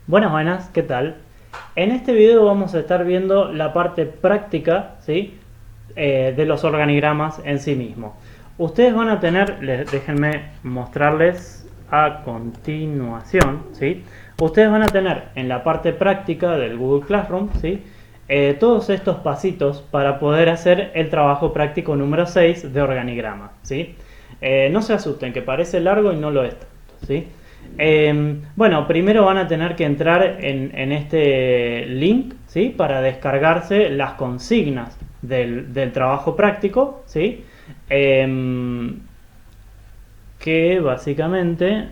Buenas, buenas, ¿qué tal? En este video vamos a estar viendo la parte práctica, ¿sí? De los organigramas en sí mismo. Ustedes van a tener, déjenme mostrarles a continuación, ¿sí? Ustedes van a tener en la parte práctica del Google Classroom, ¿sí? Todos estos pasitos para poder hacer el trabajo práctico número 6 de organigrama, ¿sí? No se asusten, que parece largo y no lo es tanto, ¿sí? Bueno, primero van a tener que entrar en este link, ¿sí? Para descargarse las consignas del trabajo práctico, ¿sí? Que básicamente,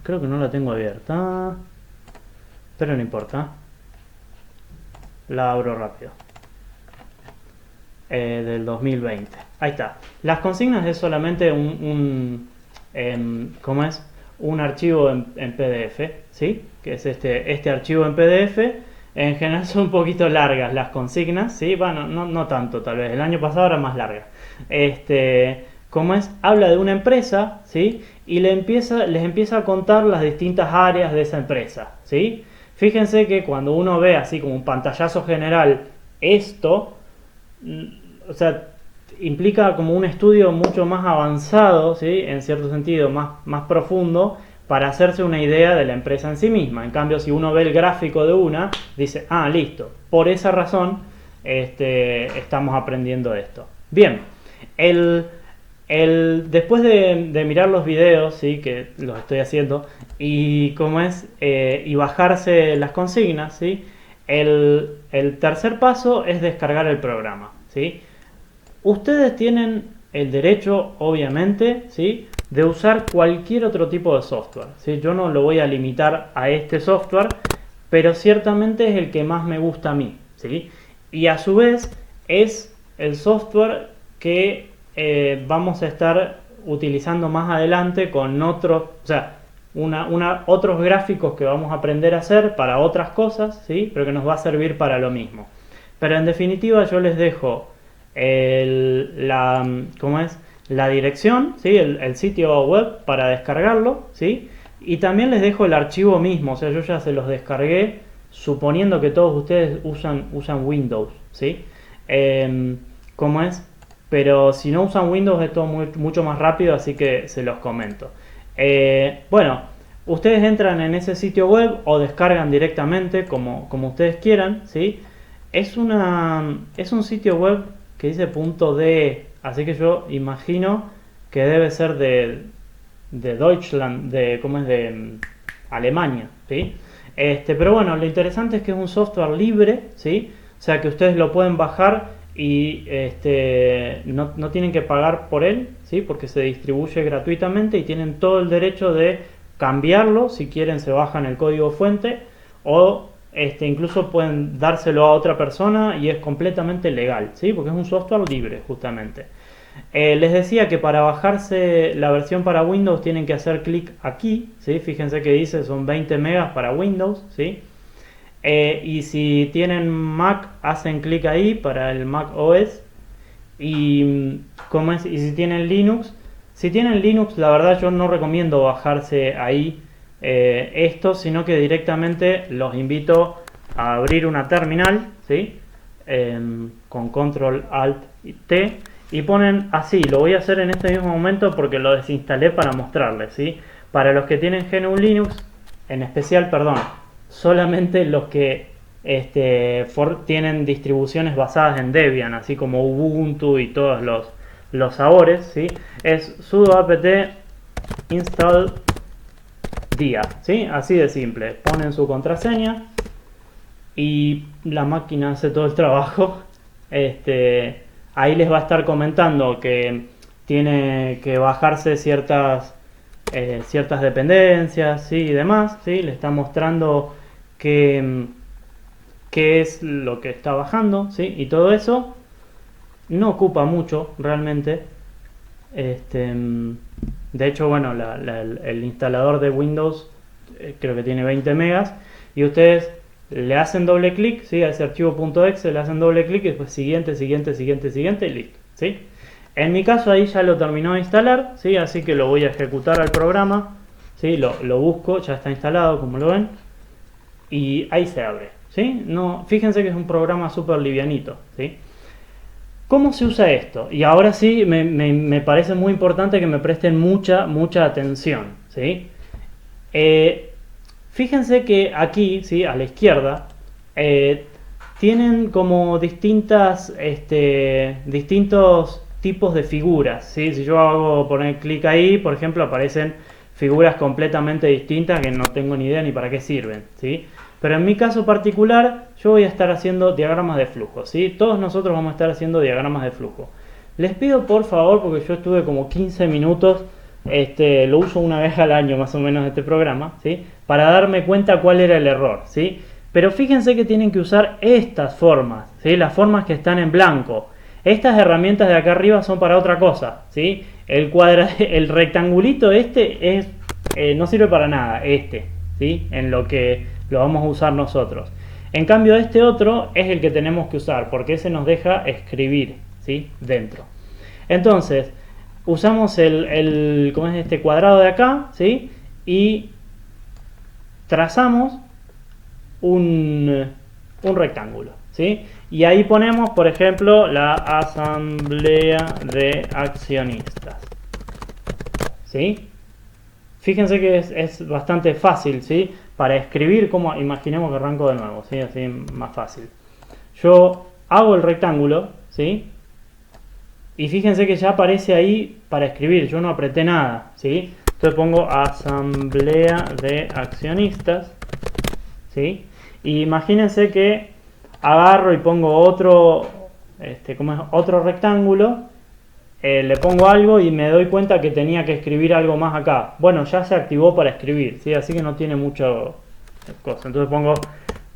creo que no la tengo abierta, pero no importa, la abro rápido. Del 2020. Ahí está. Las consignas es solamente ¿cómo es? Un archivo en PDF, ¿sí? Que es este archivo en PDF. En general son un poquito largas las consignas, ¿sí? Bueno, no tanto tal vez. El año pasado era más larga. ¿Cómo es? Habla de una empresa, ¿sí? Y les empieza a contar las distintas áreas de esa empresa, ¿sí? Fíjense que cuando uno ve así como un pantallazo general esto, o sea, implica como un estudio mucho más avanzado, ¿sí? En cierto sentido, más profundo, para hacerse una idea de la empresa en sí misma. En cambio, si uno ve el gráfico de una, dice, ah, listo, por esa razón estamos aprendiendo esto. Bien, después de mirar los videos, ¿sí? Que los estoy haciendo, y cómo es, y bajarse las consignas, ¿sí? El tercer paso es descargar el programa, ¿sí? Ustedes tienen el derecho, obviamente, ¿sí? De usar cualquier otro tipo de software, ¿sí? Yo no lo voy a limitar a este software, pero ciertamente es el que más me gusta a mí, ¿sí? Y a su vez es el software que vamos a estar utilizando más adelante con otros, o sea, otros gráficos que vamos a aprender a hacer para otras cosas, ¿sí? Pero que nos va a servir para lo mismo. Pero en definitiva yo les dejo ¿cómo es? La dirección, ¿sí? El sitio web para descargarlo, ¿sí? Y también les dejo el archivo mismo, o sea, yo ya se los descargué suponiendo que todos ustedes usan Windows, ¿sí? ¿Cómo es? Pero si no usan Windows es todo mucho más rápido, así que se los comento. Bueno, ustedes entran en ese sitio web o descargan directamente como ustedes quieran, ¿sí? Es un sitio web que dice .de, así que yo imagino que debe ser de Deutschland, ¿cómo es? De Alemania, ¿sí? Pero bueno, lo interesante es que es un software libre, ¿sí? O sea que ustedes lo pueden bajar y no tienen que pagar por él, ¿sí? Porque se distribuye gratuitamente y tienen todo el derecho de cambiarlo. Si quieren se bajan el código fuente o incluso pueden dárselo a otra persona y es completamente legal, ¿sí? Porque es un software libre, justamente. Les decía que para bajarse la versión para Windows tienen que hacer clic aquí, ¿sí? Fíjense que dice son 20 megas para Windows, ¿sí? Y si tienen Mac, hacen clic ahí para el Mac OS. Y si tienen Linux, la verdad yo no recomiendo bajarse ahí esto, sino que directamente los invito a abrir una terminal, ¿sí? Con control alt T y ponen así. Lo voy a hacer en este mismo momento porque lo desinstalé para mostrarles, ¿sí? Para los que tienen GNU Linux, en especial, perdón, solamente los que tienen distribuciones basadas en Debian, así como Ubuntu y todos los sabores, ¿sí? Es sudo apt install dia, ¿sí? Así de simple. Ponen su contraseña y la máquina hace todo el trabajo. Ahí les va a estar comentando que tiene que bajarse ciertas dependencias, ¿sí? Y demás, ¿sí? Le está mostrando qué es lo que está bajando, ¿sí? Y todo eso no ocupa mucho realmente. De hecho, bueno, el instalador de Windows creo que tiene 20 megas y ustedes le hacen doble clic, ¿sí? A ese archivo .exe le hacen doble clic y después siguiente y listo, ¿sí? En mi caso ahí ya lo terminó de instalar, ¿sí? Así que lo voy a ejecutar al programa, ¿sí? Lo busco, ya está instalado como lo ven. y ahí se abre, ¿sí? No, fíjense que es un programa súper livianito, ¿sí? ¿Cómo se usa esto? Y ahora sí me parece muy importante que me presten mucha atención, ¿sí? Eh, Fíjense que aquí, ¿sí? A la izquierda, eh, tienen como distintos tipos de figuras, ¿sí? Si yo hago poner clic ahí, por ejemplo, aparecen figuras completamente distintas que no tengo ni idea ni para qué sirven, ¿sí? Pero en mi caso particular, yo voy a estar haciendo diagramas de flujo, ¿sí? Todos nosotros vamos a estar haciendo diagramas de flujo. Les pido por favor, porque yo estuve como 15 minutos, lo uso una vez al año más o menos este programa, ¿sí? Para darme cuenta cuál era el error, ¿sí? Pero fíjense que tienen que usar estas formas, ¿sí? Las formas que están en blanco. Estas herramientas de acá arriba son para otra cosa, ¿sí? El rectangulito no sirve para nada, ¿sí? En lo que lo vamos a usar nosotros. En cambio este otro es el que tenemos que usar, porque ese nos deja escribir, ¿sí? Dentro. Entonces, usamos ¿cómo es este cuadrado de acá? ¿Sí? Y trazamos un rectángulo, ¿sí? Y ahí ponemos, por ejemplo, la asamblea de accionistas, ¿sí? Fíjense que es bastante fácil, ¿sí? Para escribir, como imaginemos que arranco de nuevo, ¿sí? Así más fácil. Yo hago el rectángulo, ¿sí? Y fíjense que ya aparece ahí para escribir, yo no apreté nada, ¿sí? Entonces pongo asamblea de accionistas, ¿sí? Y imagínense que agarro y pongo otro rectángulo, le pongo algo y me doy cuenta que tenía que escribir algo más acá. Bueno, ya se activó para escribir, ¿sí? Así que no tiene mucho cosa. Entonces pongo,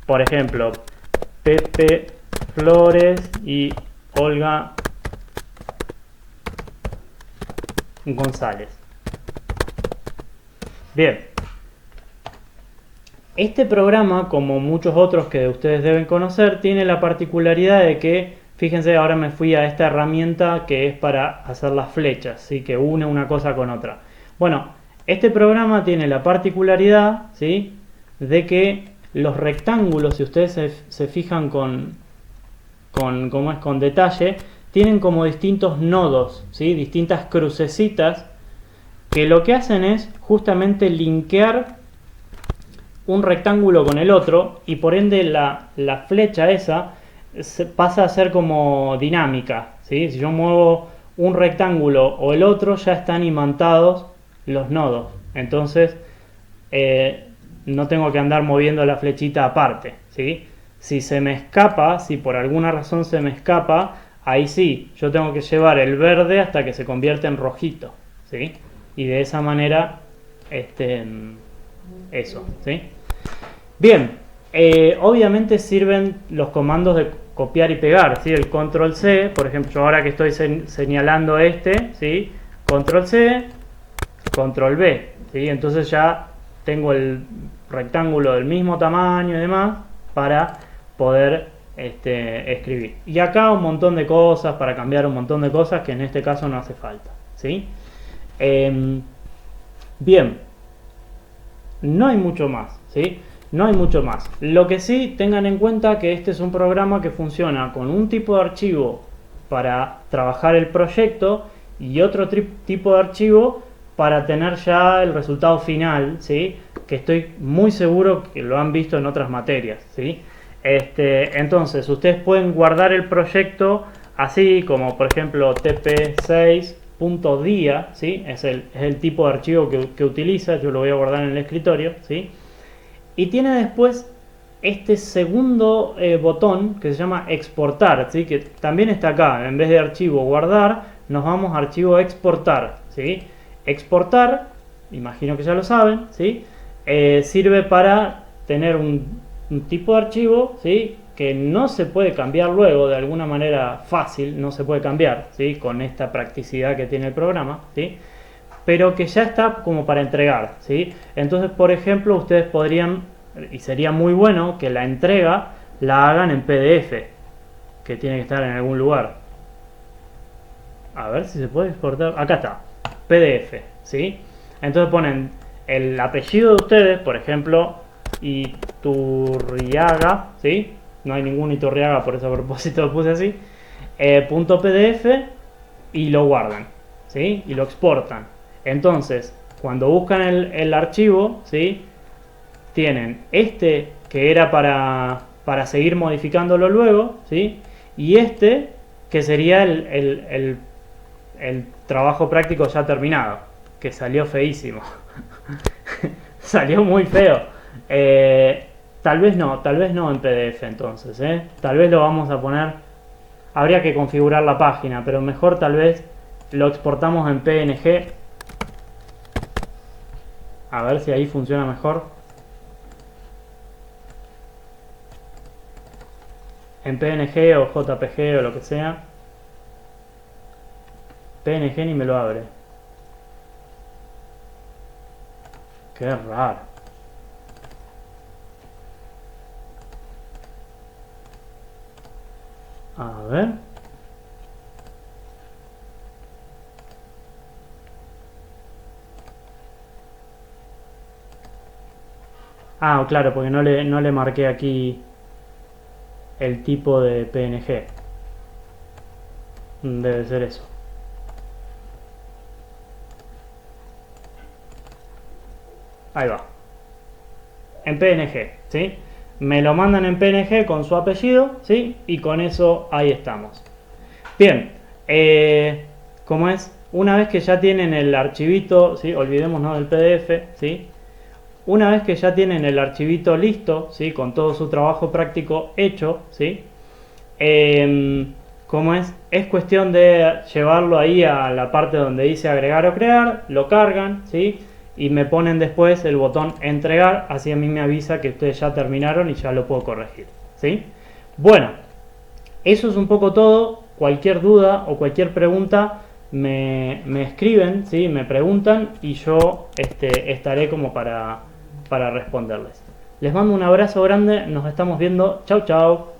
por ejemplo, Pepe Flores y Olga González. Bien. Este programa, como muchos otros que ustedes deben conocer, tiene la particularidad de que, fíjense, ahora me fui a esta herramienta que es para hacer las flechas, ¿sí? Que une una cosa con otra. Bueno, este programa tiene la particularidad, ¿sí? De que los rectángulos, si ustedes se fijan con detalle, tienen como distintos nodos, ¿sí? Distintas crucecitas que lo que hacen es justamente linkear un rectángulo con el otro y por ende la flecha esa pasa a ser como dinámica, ¿sí? Si yo muevo un rectángulo o el otro, ya están imantados los nodos, entonces no tengo que andar moviendo la flechita aparte, ¿sí? Si se me escapa, si por alguna razón se me escapa, ahí sí, yo tengo que llevar el verde hasta que se convierta en rojito, ¿sí? Y de esa manera eso, ¿sí? Bien, obviamente sirven los comandos de copiar y pegar, ¿sí? El control C, por ejemplo, ahora que estoy señalando ¿sí? Control C, control V, ¿sí? Entonces ya tengo el rectángulo del mismo tamaño y demás para poder escribir. Y acá un montón de cosas para cambiar un montón de cosas que en este caso no hace falta, ¿sí? Bien, no hay mucho más, ¿sí? No hay mucho más. Lo que sí, tengan en cuenta que este es un programa que funciona con un tipo de archivo para trabajar el proyecto y otro tipo de archivo para tener ya el resultado final, ¿sí? Que estoy muy seguro que lo han visto en otras materias, ¿sí? Entonces, ustedes pueden guardar el proyecto así como, por ejemplo, tp6.dia, ¿sí? Es el tipo de archivo que utiliza. Yo lo voy a guardar en el escritorio, ¿sí? Y tiene después este segundo botón que se llama exportar, ¿sí? Que también está acá. En vez de archivo guardar, nos vamos a archivo exportar, ¿sí? Exportar, imagino que ya lo saben, ¿sí? Sirve para tener un tipo de archivo, ¿sí? Que no se puede cambiar luego de alguna manera fácil, no se puede cambiar, ¿sí? Con esta practicidad que tiene el programa, ¿sí? Pero que ya está como para entregar, ¿sí? Entonces, por ejemplo, ustedes podrían, y sería muy bueno que la entrega la hagan en PDF, que tiene que estar en algún lugar. A ver si se puede exportar. Acá está, PDF, ¿sí? Entonces ponen el apellido de ustedes, por ejemplo, Iturriaga, ¿sí? No hay ningún Iturriaga, por eso a propósito lo puse así. .pdf y lo guardan, ¿sí? Y lo exportan. Entonces, cuando buscan el archivo, ¿sí? Tienen este que era para seguir modificándolo luego, ¿sí? Y este que sería el trabajo práctico ya terminado, que salió feísimo. Salió muy feo. Tal vez no en PDF entonces, tal vez lo vamos a poner, habría que configurar la página, pero mejor tal vez lo exportamos en PNG, a ver si ahí funciona mejor. En PNG o JPG o lo que sea. PNG ni me lo abre. Qué raro. A ver. Ah, claro, porque no le marqué aquí el tipo de PNG. Debe ser eso. Ahí va. En PNG, ¿sí? Me lo mandan en PNG con su apellido, ¿sí? Y con eso ahí estamos. Bien, como es, una vez que ya tienen el archivito, ¿sí? Olvidémonos del PDF, ¿sí? Una vez que ya tienen el archivito listo, ¿sí? Con todo su trabajo práctico hecho, ¿sí? Como es cuestión de llevarlo ahí a la parte donde dice agregar o crear, lo cargan, ¿sí? Y me ponen después el botón entregar, así a mí me avisa que ustedes ya terminaron y ya lo puedo corregir, ¿sí? Bueno, eso es un poco todo. Cualquier duda o cualquier pregunta me escriben, ¿sí? Me preguntan y yo estaré como para responderles. Les mando un abrazo grande, nos estamos viendo, chau chau.